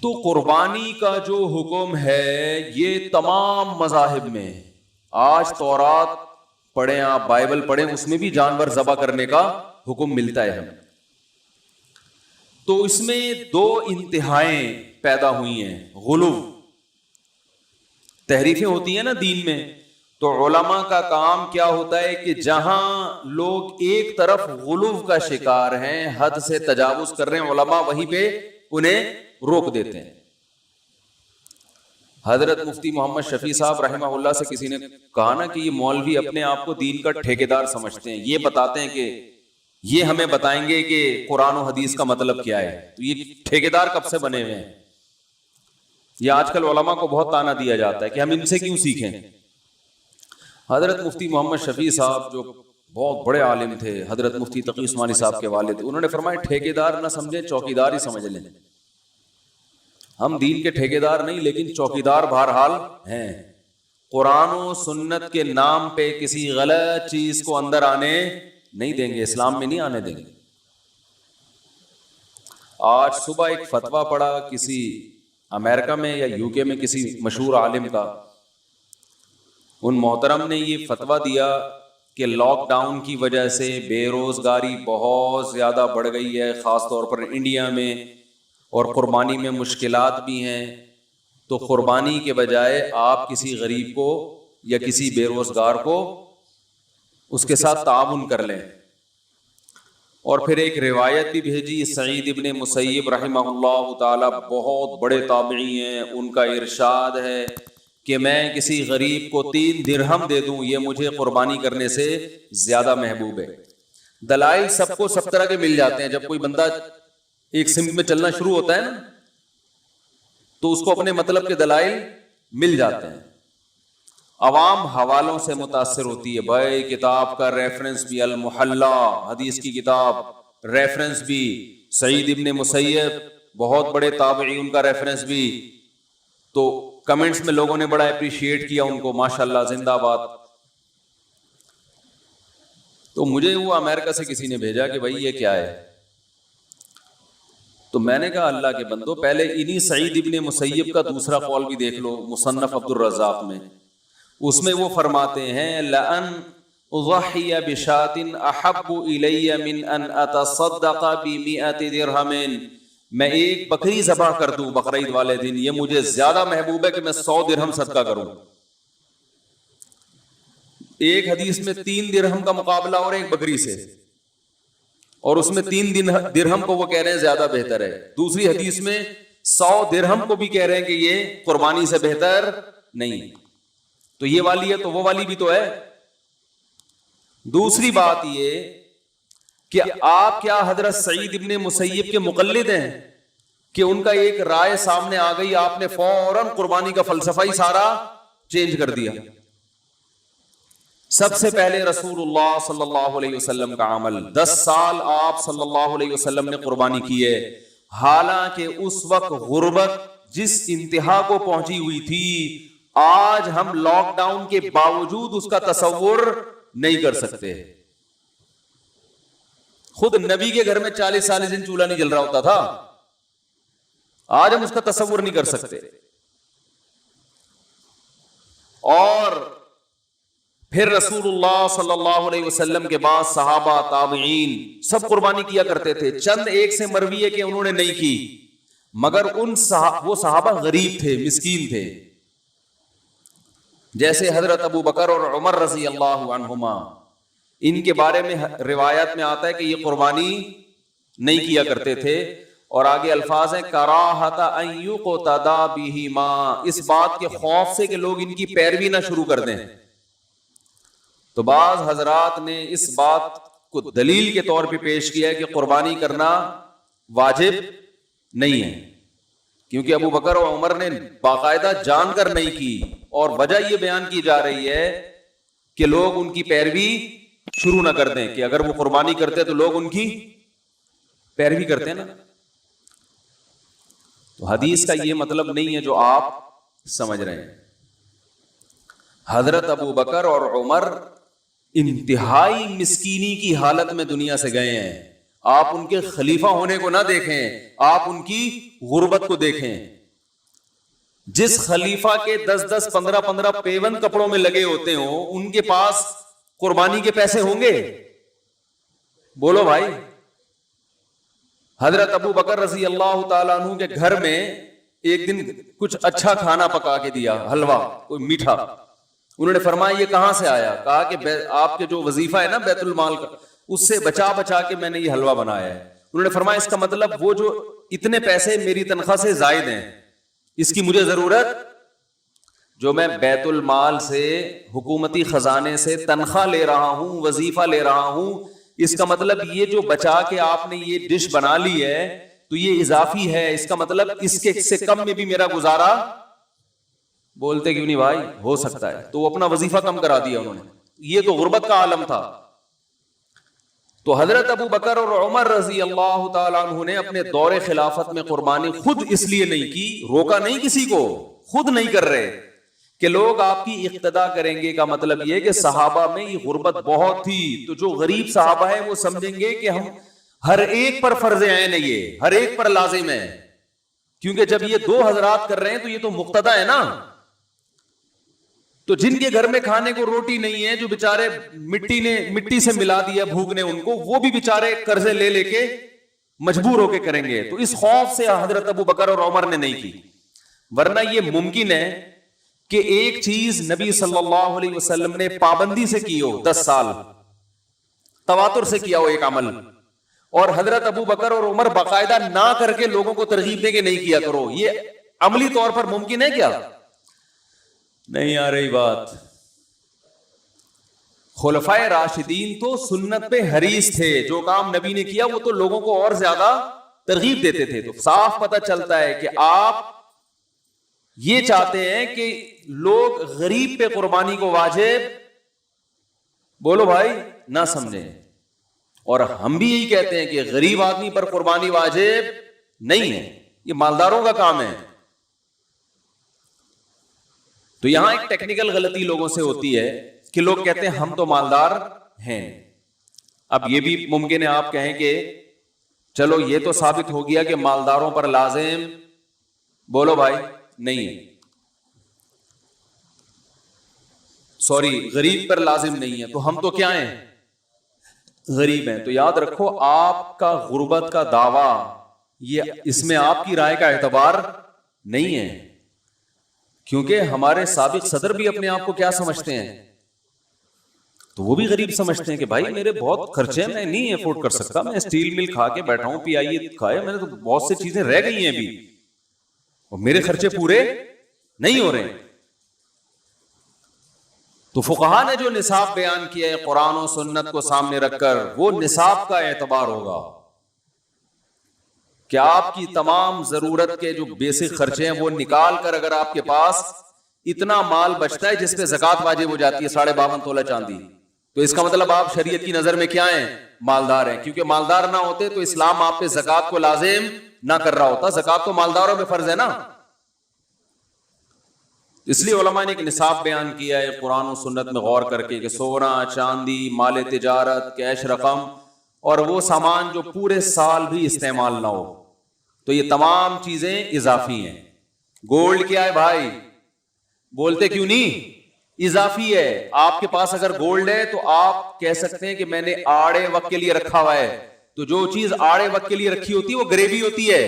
تو قربانی کا جو حکم ہے یہ تمام مذاہب میں، آج تورات پڑھیں آپ، بائبل پڑھیں، اس میں بھی جانور ذبح کرنے کا حکم ملتا ہے ہمیں۔ تو اس میں دو انتہائیں پیدا ہوئی ہیں، غلو، تحریفیں ہوتی ہیں نا دین میں، تو علماء کا کام کیا ہوتا ہے کہ جہاں لوگ ایک طرف غلو کا شکار ہیں، حد سے تجاوز کر رہے ہیں، علماء وہیں پہ انہیں روک دیتے ہیں۔ حضرت مفتی محمد شفیع صاحب رحمہ اللہ سے کسی نے کہا نا کہ یہ مولوی اپنے آپ کو دین کا ٹھیکیدار سمجھتے ہیں، یہ بتاتے ہیں کہ یہ ہمیں بتائیں گے کہ قرآن و حدیث کا مطلب کیا ہے، تو یہ ٹھیکیدار کب سے بنے ہوئے ہیں؟ یہ آج کل علماء کو بہت تانا دیا جاتا ہے کہ ہم ان سے کیوں سیکھیں۔ حضرت مفتی محمد شفیع صاحب جو بہت بڑے عالم تھے، حضرت مفتی تقی عثمانی صاحب کے والد، انہوں نے فرمایا ٹھیکیدار نہ سمجھیں، چوکیدار ہی سمجھ لیں۔ ہم دین کے ٹھیکیدار نہیں، لیکن چوکیدار بہرحال ہیں۔ قرآن و سنت کے نام پہ کسی غلط چیز کو اندر آنے نہیں دیں گے، اسلام میں نہیں آنے دیں گے۔ آج صبح ایک فتویٰ پڑھا کسی امریکہ میں یا یو کے میں کسی مشہور عالم کا، ان محترم نے یہ فتویٰ دیا کہ لاک ڈاؤن کی وجہ سے بے روزگاری بہت زیادہ بڑھ گئی ہے، خاص طور پر انڈیا میں، اور قربانی میں مشکلات بھی ہیں، تو قربانی کے بجائے آپ کسی غریب کو یا کسی بے روزگار کو اس کے ساتھ تعاون کر لیں۔ اور پھر ایک روایت بھی بھیجی، سعید ابن مسیب رحمہ اللہ تعالی بہت بڑے تابعی ہیں، ان کا ارشاد ہے کہ میں کسی غریب کو 3 درہم دے دوں، یہ مجھے قربانی کرنے سے زیادہ محبوب ہے۔ دلائل سب کو سب طرح کے مل جاتے ہیں، جب کوئی بندہ ایک سمت میں چلنا شروع ہوتا ہے نا تو اس کو اپنے مطلب کے دلائل مل جاتے ہیں۔ عوام حوالوں سے متاثر ہوتی ہے، بھائی کتاب کا ریفرنس بھی المحلہ، حدیث کی کتاب، ریفرنس بھی سعید ابن مسیب، بہت بڑے تابعی، ان کا ریفرنس بھی، تو کمنٹس میں لوگوں نے بڑا اپریشیٹ کیا ان کو، ماشاءاللہ زندہ باد۔ تو مجھے وہ امریکہ سے کسی نے بھیجا کہ بھائی یہ کیا ہے، تو میں نے کہا اللہ کے بندو، پہلے انہی سعید ابن مسیب کا دوسرا قول بھی دیکھ لو، مصنف عبد الرزاق میں، اس میں وہ فرماتے ہیں لَأَنْ أُضَحِّيَ بِشَاةٍ أَحَبُّ إِلَيَّ مِنْ أَنْ أَتَصَدَّقَ بِمِئَةِ دِرْهَمٍ، میں ایک بکری ذبح کر دوں بقرعید والے دن، یہ مجھے زیادہ محبوب ہے کہ میں 100 درہم صدقہ کروں۔ ایک حدیث میں 3 درہم کا مقابلہ اور ایک بکری سے، اور اس میں 3 درہم کو وہ کہہ رہے ہیں زیادہ بہتر ہے، دوسری حدیث میں 100 درہم کو بھی کہہ رہے ہیں کہ یہ قربانی سے بہتر نہیں۔ تو یہ والی ہے تو وہ والی بھی تو ہے۔ دوسری بات یہ کہ آپ کیا حضرت سعید ابن مسیب کے مقلد ہیں کہ ان کا ایک رائے سامنے آ گئی، آپ نے فوراً قربانی کا فلسفہ ہی سارا چینج کر دیا؟ سب سے پہلے رسول اللہ صلی اللہ علیہ وسلم کا عمل، 10 سال آپ صلی اللہ علیہ وسلم نے قربانی کی ہے، حالانکہ اس وقت غربت جس انتہا کو پہنچی ہوئی تھی، آج ہم لاک ڈاؤن کے باوجود اس کا تصور نہیں کر سکتے۔ خود نبی کے گھر میں 40 دن چولہا نہیں جل رہا ہوتا تھا، آج ہم اس کا تصور نہیں کر سکتے۔ اور پھر رسول اللہ صلی اللہ علیہ وسلم کے بعد صحابہ، تابعین سب قربانی کیا کرتے تھے، چند ایک سے مروی ہے کہ انہوں نے نہیں کی، مگر وہ صحابہ غریب تھے، مسکین تھے، جیسے حضرت ابو بکر اور عمر رضی اللہ عنہما، ان کے بارے میں روایات میں آتا ہے کہ یہ قربانی نہیں کیا کرتے تھے، اور آگے الفاظ ہیں کراہۃ ان یقتدی بہما، اس بات کے خوف سے کہ لوگ ان کی پیروی نہ شروع کر دیں۔ تو بعض حضرات نے اس بات کو دلیل کے طور پہ پیش کیا ہے کہ قربانی کرنا واجب نہیں ہے، کیونکہ ابو بکر و عمر نے باقاعدہ جان کر نہیں کی، اور وجہ یہ بیان کی جا رہی ہے کہ لوگ ان کی پیروی شروع نہ کر دیں، کہ اگر وہ قربانی کرتے تو لوگ ان کی پیروی کرتے ہیں نا۔ تو حدیث کا یہ مطلب نہیں ہے جو آپ سمجھ رہے ہیں۔ حضرت ابو بکر اور عمر انتہائی مسکینی کی حالت میں دنیا سے گئے ہیں، آپ ان کے خلیفہ ہونے کو نہ دیکھیں، آپ ان کی غربت کو دیکھیں. جس خلیفہ کے 10 15 پیون کپڑوں میں لگے ہوتے ہوں، ان کے پاس قربانی کے پیسے ہوں گے؟ بولو بھائی. حضرت ابو بکر رضی اللہ تعالیٰ عنہ کے گھر میں ایک دن کچھ اچھا کھانا پکا کے دیا، حلوہ کوئی میٹھا. انہوں نے فرمایا یہ کہاں سے آیا؟ کہا کہ آپ کے جو وظیفہ ہے نا بیت المال کا، اس سے بچا بچا کے میں نے یہ حلوہ بنایا ہے. انہوں نے فرمایا اس کا مطلب وہ جو اتنے پیسے میری تنخواہ سے زائد ہیں، اس کی مجھے ضرورت، جو میں بیت المال سے حکومتی خزانے سے تنخواہ لے رہا ہوں، وظیفہ لے رہا ہوں، اس کا مطلب یہ جو بچا کے آپ نے یہ ڈش بنا لی ہے تو یہ اضافی ہے، اس کا مطلب اس کے سے کم میں بھی میرا گزارا. بولتے کیوں نہیں بھائی؟ ہو سکتا ہے. تو وہ اپنا وظیفہ کم کرا دیا انہوں نے. یہ تو غربت کا عالم تھا. تو حضرت ابو بکر اور عمر رضی اللہ تعالیٰ عنہ نے اپنے دور خلافت میں قربانی خود اس لیے نہیں کی، روکا نہیں کسی کو، خود نہیں کر رہے کہ لوگ آپ کی اقتدا کریں گے. کا مطلب یہ کہ صحابہ میں یہ غربت بہت تھی، تو جو غریب صحابہ ہیں وہ سمجھیں گے کہ ہم ہر ایک پر فرض عین ہے، یہ ہر ایک پر لازم ہے، کیونکہ جب یہ دو حضرات کر رہے ہیں تو یہ تو مقتدا ہے نا. تو جن کے گھر میں کھانے کو روٹی نہیں ہے، جو بیچارے مٹی سے ملا دیا بھوک نے ان کو، وہ بھی بیچارے قرضے لے لے کے مجبور ہو کے کریں گے. تو اس خوف سے حضرت ابو بکر اور عمر نے نہیں کی. ورنہ یہ ممکن ہے کہ ایک چیز نبی صلی اللہ علیہ وسلم نے پابندی سے کی ہو، 10 سال تواتر سے کیا ہو ایک عمل، اور حضرت ابو بکر اور عمر باقاعدہ نہ کر کے لوگوں کو ترغیب دے کے نہیں کیا کرو. یہ عملی طور پر ممکن ہے کیا؟ نہیں آ رہی بات. خلفائے راشدین تو سنت پہ حریص تھے، جو کام نبی نے کیا وہ تو لوگوں کو اور زیادہ ترغیب دیتے تھے. تو صاف پتہ چلتا ہے کہ آپ یہ چاہتے ہیں کہ لوگ غریب پہ قربانی کو واجب، بولو بھائی، نہ سمجھیں. اور ہم بھی یہی کہتے ہیں کہ غریب آدمی پر قربانی واجب نہیں ہے، یہ مالداروں کا کام ہے. تو یہاں ایک ٹیکنیکل غلطی لوگوں سے ہوتی ہے کہ لوگ کہتے ہیں ہم تو مالدار ہیں. اب یہ بھی ممکن ہے آپ کہیں کہ چلو یہ تو ثابت ہو گیا کہ مالداروں پر لازم، بولو بھائی، نہیں ہے، سوری، غریب پر لازم نہیں ہے. تو ہم تو کیا ہیں؟ غریب ہیں. تو یاد رکھو آپ کا غربت کا دعویٰ، یہ اس میں آپ کی رائے کا اعتبار نہیں ہے، کیونکہ ہمارے سابق صدر بھی اپنے آپ کو کیا سمجھتے ہیں؟ تو وہ بھی غریب سمجھتے ہیں کہ بھائی میرے بہت خرچے ہیں، میں نہیں افورڈ کر سکتا، میں اسٹیل مل کھا کے بیٹھا ہوں، پی آئی اے کھائے، میں نے تو بہت سے چیزیں رہ گئی ہیں ابھی، اور میرے خرچے پورے نہیں ہو رہے ہیں. تو فقہا نے جو نصاب بیان کیا ہے قرآن و سنت کو سامنے رکھ کر، وہ نصاب کا اعتبار ہوگا کہ آپ کی تمام ضرورت کے جو بیسک خرچے ہیں وہ نکال کر اگر آپ کے پاس اتنا مال بچتا ہے جس پہ زکوٰۃ واجب ہو جاتی ہے 52.5 تولہ چاندی، تو اس کا مطلب آپ شریعت کی نظر میں کیا ہیں؟ مالدار ہیں. کیونکہ مالدار نہ ہوتے تو اسلام آپ پہ زکوٰۃ کو لازم نہ کر رہا ہوتا. زکوٰۃ تو مالداروں پہ فرض ہے نا. اس لیے علماء نے ایک نصاب بیان کیا ہے قرآن و سنت میں غور کر کے کہ سونا، چاندی، مال تجارت، کیش رقم اور وہ سامان جو پورے سال بھی استعمال نہ ہو، تو یہ تمام چیزیں اضافی ہیں. گولڈ کیا ہے بھائی؟ بولتے کیوں نہیں؟ اضافی ہے. آپ کے پاس اگر گولڈ ہے تو آپ کہہ سکتے ہیں کہ میں نے آڑے وقت کے لیے رکھا ہوا ہے. تو جو چیز آڑے وقت کے لیے رکھی ہوتی ہے وہ گریوی ہوتی ہے،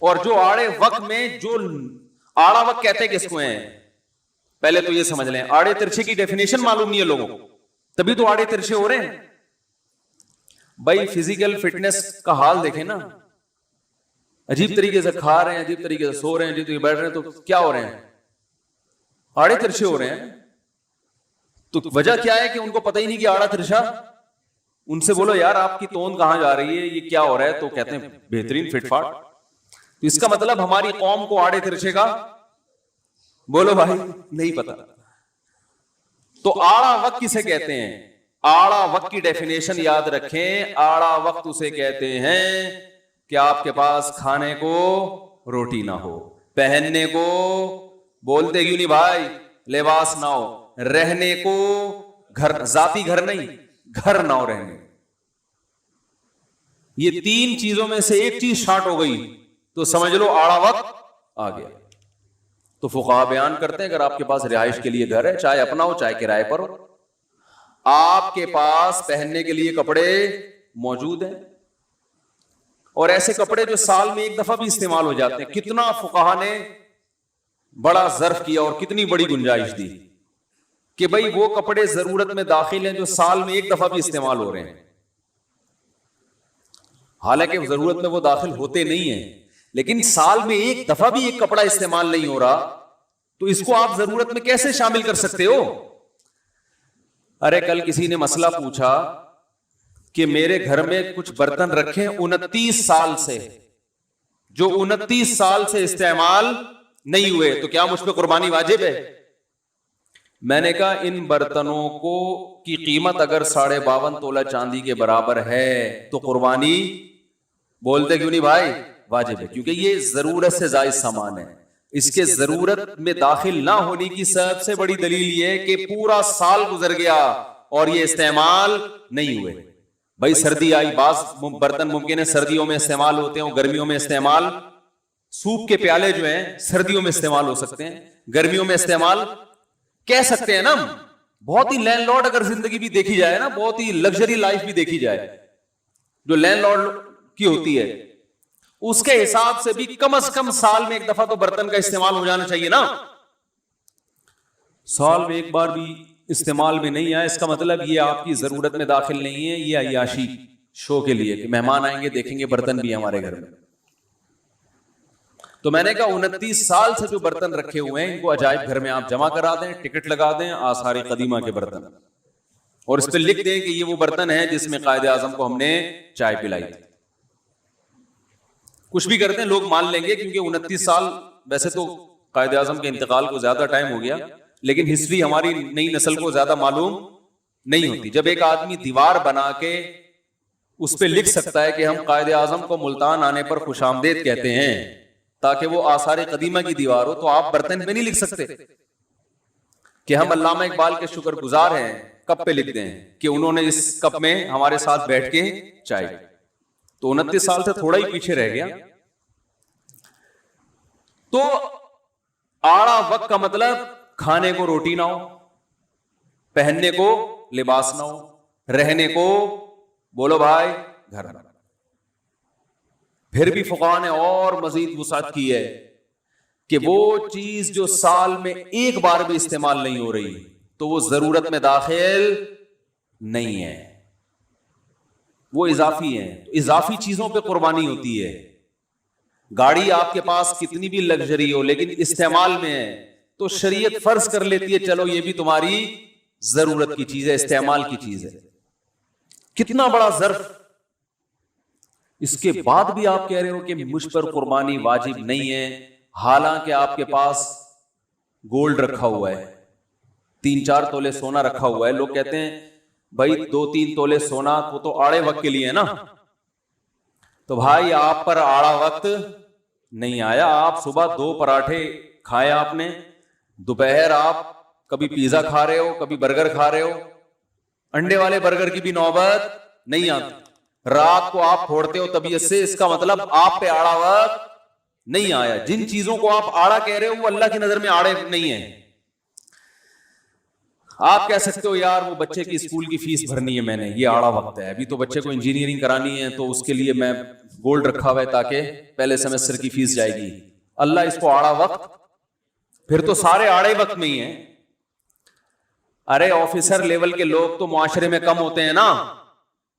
اور جو آڑے وقت میں، جو آڑا وقت کہتے ہیں کس کو ہیں، پہلے تو یہ سمجھ لیں. آڑے ترچھے کی ڈیفینیشن معلوم نہیں ہے لوگوں کو، تبھی تو آڑے ترچھے ہو رہے ہیں. بھائی فزیکل فٹنس کا حال دیکھیں نا، عجیب طریقے سے کھا رہے ہیں، عجیب طریقے سے سو رہے ہیں، عجیب طریقے سے بیٹھ رہے ہیں، تو کیا ہو رہے ہیں؟ آڑے ترچھے ہو رہے ہیں. تو وجہ کیا ہے کہ ان کو پتہ ہی نہیں کہ آڑا ترچھا. ان سے بولو یار آپ کی توند کہاں جا رہی ہے، یہ کیا ہو رہا ہے، تو کہتے ہیں بہترین فٹ فاٹ. تو اس کا مطلب ہماری قوم کو آڑے ترچھے کا، بولو بھائی، نہیں پتا. تو آڑا وقت کسے کہتے ہیں؟ آڑا وقت کی ڈیفینیشن یاد رکھیں. آڑا وقت اسے کہتے ہیں کہ آپ کے پاس کھانے کو روٹی نہ ہو، پہننے کو، بولتے کیوں نہیں بھائی، لباس نہ ہو، رہنے کو گھر، ذاتی گھر نہیں، گھر نہ ہو رہنے. یہ تین چیزوں میں سے ایک چیز شارٹ ہو گئی تو سمجھ لو آڑا وقت آ گیا. تو فقہا بیان کرتے ہیں اگر آپ کے پاس رہائش کے لیے گھر ہے, چاہے اپنا ہو چاہے کرائے پر ہو, آپ کے پاس پہننے کے لیے کپڑے موجود ہیں, اور ایسے کپڑے جو سال میں ایک دفعہ بھی استعمال ہو جاتے ہیں, کتنا فقہا نے بڑا ظرف کیا اور کتنی بڑی گنجائش دی کہ بھئی وہ کپڑے ضرورت میں داخل ہیں جو سال میں ایک دفعہ بھی استعمال ہو رہے ہیں. حالانکہ ضرورت میں وہ داخل ہوتے نہیں ہیں, لیکن سال میں ایک دفعہ بھی ایک کپڑا استعمال نہیں ہو رہا تو اس کو آپ ضرورت میں کیسے شامل کر سکتے ہو؟ ارے کل کسی نے مسئلہ پوچھا کہ میرے گھر میں کچھ برتن رکھے 29 سال سے, جو 29 سال سے استعمال نہیں ہوئے, تو کیا مجھ پہ قربانی واجب ہے؟ میں نے کہا ان برتنوں کو کی قیمت اگر 52.5 تولہ چاندی کے برابر ہے تو قربانی بولتے کیوں نہیں بھائی واجب ہے, کیونکہ یہ ضرورت سے زائد سامان ہے. اس کے ضرورت میں داخل نہ ہونے کی سب سے بڑی دلیل یہ ہے کہ پورا سال گزر گیا اور یہ استعمال نہیں ہوئے. بھائی سردی آئی, بعض برتن ممکن ہے سردیوں میں استعمال ہوتے ہیں, گرمیوں میں استعمال, سوپ کے پیالے جو ہیں سردیوں میں استعمال ہو سکتے ہیں, گرمیوں میں استعمال کہہ سکتے ہیں نا. بہت ہی لینڈ لارڈ اگر زندگی بھی دیکھی جائے نا, بہت ہی لگژری لائف بھی دیکھی جائے جو لینڈ لارڈ کی ہوتی ہے, اس کے حساب سے بھی کم از کم سال میں ایک دفعہ تو برتن کا استعمال ہو جانا چاہیے نا. سال میں ایک بار بھی استعمال میں نہیں آیا, اس کا مطلب یہ آپ کی ضرورت میں داخل نہیں ہے, یہ عیاشی شو کے لیے کہ مہمان آئیں گے دیکھیں گے برتن بھی ہمارے گھر میں. تو میں نے کہا 29 سال سے جو برتن رکھے ہوئے ہیں ان کو عجائب گھر میں آپ جمع کرا دیں, ٹکٹ لگا دیں آثار قدیمہ کے برتن, اور اس پہ لکھ دیں کہ یہ وہ برتن ہے جس میں قائد اعظم کو ہم نے چائے پلائی تھی. کچھ بھی کرتے ہیں لوگ مان لیں گے, کیونکہ 29 سال ویسے تو قائد اعظم کے انتقال کو زیادہ ٹائم ہو گیا, لیکن ہسٹری ہماری نئی نسل کو زیادہ معلوم نہیں ہوتی. جب ایک آدمی دیوار بنا کے اس پہ لکھ سکتا ہے کہ ہم قائد اعظم کو ملتان آنے پر خوش آمدید کہتے ہیں تاکہ وہ آثار قدیمہ کی دیوار ہو, تو آپ برتن پہ نہیں لکھ سکتے کہ ہم علامہ اقبال کے شکر گزار ہیں, کپ پہ لکھ دیں کہ انہوں نے اس کپ میں ہمارے ساتھ بیٹھ کے چائے. تو 29 سال سے تھوڑا ہی پیچھے رہ گیا. تو آڑا وقت کا مطلب کھانے کو روٹی نہ ہو, پہننے کو لباس نہ ہو, رہنے کو بولو بھائی گھر نہ. پھر بھی فقہاء نے اور مزید وسعت کی ہے کہ وہ چیز جو سال میں ایک بار بھی استعمال نہیں ہو رہی تو وہ ضرورت میں داخل نہیں ہے, وہ اضافی ہیں. تو اضافی چیزوں پہ قربانی ہوتی ہے. گاڑی آپ کے پاس کتنی بھی لگژری ہو لیکن استعمال میں ہے تو شریعت فرض کر لیتی ہے چلو یہ بھی تمہاری ضرورت کی چیز ہے, استعمال کی چیز ہے. کتنا بڑا ظرف. اس کے بعد بھی آپ کہہ رہے ہو کہ مجھ پر قربانی واجب نہیں ہے, حالانکہ آپ کے پاس گولڈ رکھا ہوا ہے, 3-4 تولے سونا رکھا ہوا ہے. لوگ کہتے ہیں بھائی 2-3 تولے سونا وہ تو آڑے وقت کے لیے ہے نا. تو بھائی آپ پر آڑا وقت نہیں آیا. آپ صبح 2 پراٹھے کھائے آپ نے, دوپہر آپ کبھی پیزا کھا رہے ہو, کبھی برگر کھا رہے ہو, انڈے والے برگر کی بھی نوبت نہیں آتی. رات کو آپ پھوڑتے ہو طبیعت سے, اس کا مطلب آپ پہ آڑا وقت نہیں آیا. جن چیزوں کو آپ آڑا کہہ رہے ہو وہ اللہ کی نظر میں آڑے نہیں ہیں. آپ کہہ سکتے ہو یار وہ بچے کی اسکول کی فیس بھرنی ہے میں نے, یہ آڑا وقت ہے, ابھی تو بچے کو انجینئرنگ کرانی ہے تو اس کے لیے میں گولڈ رکھا ہوا ہے تاکہ پہلے سیمسٹر کی فیس جائے گی. اللہ اس کو آڑا وقت, پھر تو سارے آڑے وقت میں ہی ہیں. ارے آفیسر لیول کے لوگ تو معاشرے میں کم ہوتے ہیں نا,